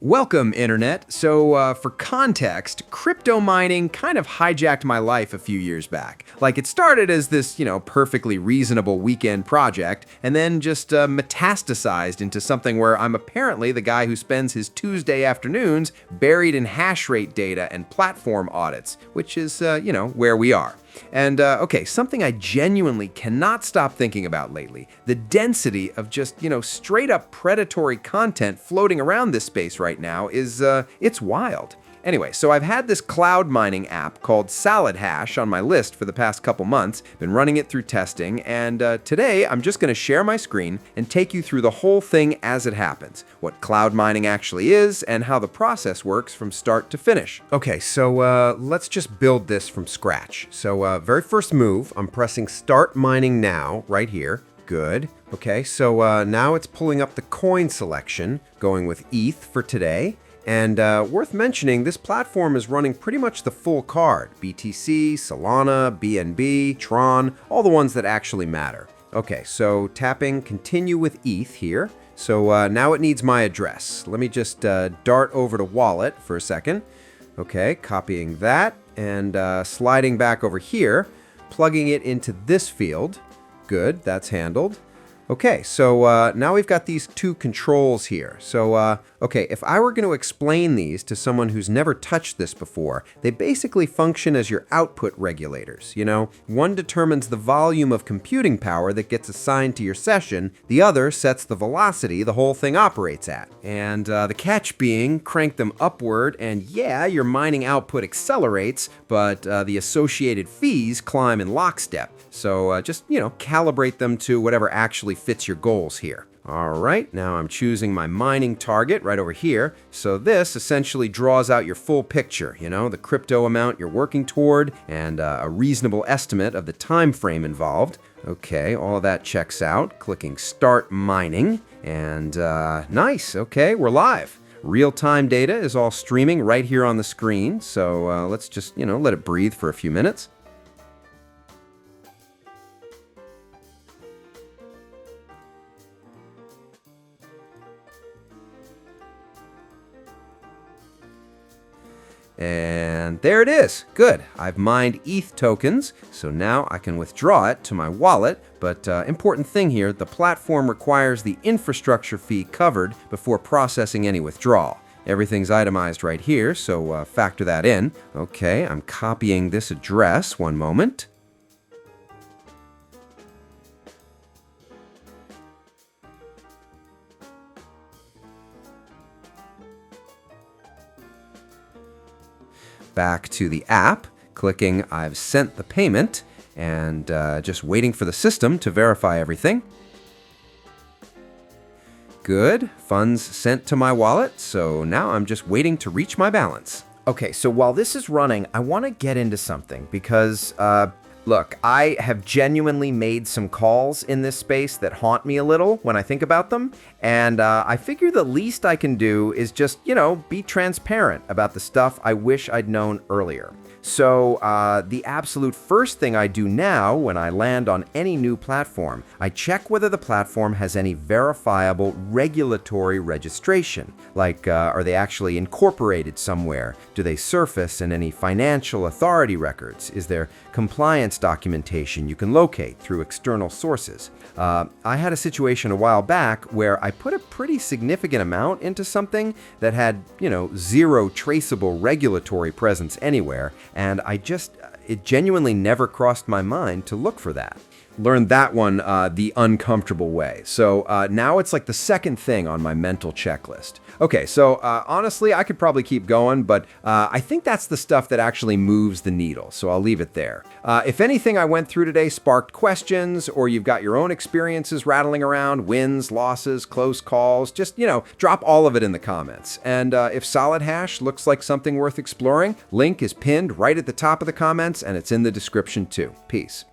Welcome, Internet. So, for context, crypto mining kind of hijacked my life a few years back. Like, it started as this, perfectly reasonable weekend project, and then just metastasized into something where I'm apparently the guy who spends his Tuesday afternoons buried in hash rate data and platform audits, which is, where we are. And, something I genuinely cannot stop thinking about lately, the density of just, straight up predatory content floating around this space right now is, it's wild. Anyway, so I've had this cloud mining app called solidhash on my list for the past couple months, been running it through testing, and today I'm just going to share my screen and take you through the whole thing as it happens, what cloud mining actually is, and how the process works from start to finish. Okay, so let's just build this from scratch. So very first move, I'm pressing Start Mining Now right here. Good. Okay, so now it's pulling up the coin selection, going with ETH for today. And worth mentioning, this platform is running pretty much the full card. BTC, Solana, BNB, Tron, all the ones that actually matter. Okay, so tapping Continue with ETH here. So now it needs my address. Let me just dart over to Wallet for a second. Okay, copying that and sliding back over here, plugging it into this field. Good, that's handled. Okay, so now we've got these two controls here. So, if I were going to explain these to someone who's never touched this before, they basically function as your output regulators. One determines the volume of computing power that gets assigned to your session. The other sets the velocity the whole thing operates at. And the catch being, crank them upward, and yeah, your mining output accelerates, but the associated fees climb in lockstep. So just, calibrate them to whatever actually fits your goals here. All right, now I'm choosing my mining target right over here. So this essentially draws out your full picture, the crypto amount you're working toward and a reasonable estimate of the time frame involved. Okay, all of that checks out. Clicking Start Mining and nice. Okay, we're live. Real-time data is all streaming right here on the screen. So let's just, let it breathe for a few minutes. And there it is. Good. I've mined ETH tokens, so now I can withdraw it to my wallet. But important thing here, the platform requires the infrastructure fee covered before processing any withdrawal. Everything's itemized right here, so factor that in. Okay, I'm copying this address. One moment. Back to the app, clicking I've sent the payment, and just waiting for the system to verify everything. Good, funds sent to my wallet, so now I'm just waiting to reach my balance. Okay, so while this is running, I want to get into something because, look, I have genuinely made some calls in this space that haunt me a little when I think about them, and I figure the least I can do is just, be transparent about the stuff I wish I'd known earlier. So the absolute first thing I do now when I land on any new platform, I check whether the platform has any verifiable regulatory registration. Like, are they actually incorporated somewhere? Do they surface in any financial authority records? Is there compliance documentation you can locate through external sources? I had a situation a while back where I put a pretty significant amount into something that had, zero traceable regulatory presence anywhere, and it genuinely never crossed my mind to look for that. Learned that one the uncomfortable way. So now it's like the second thing on my mental checklist. Okay, so honestly, I could probably keep going, but I think that's the stuff that actually moves the needle, so I'll leave it there. If anything I went through today sparked questions, or you've got your own experiences rattling around, wins, losses, close calls, just, drop all of it in the comments. And if solidhash looks like something worth exploring, link is pinned right at the top of the comments, and it's in the description too. Peace.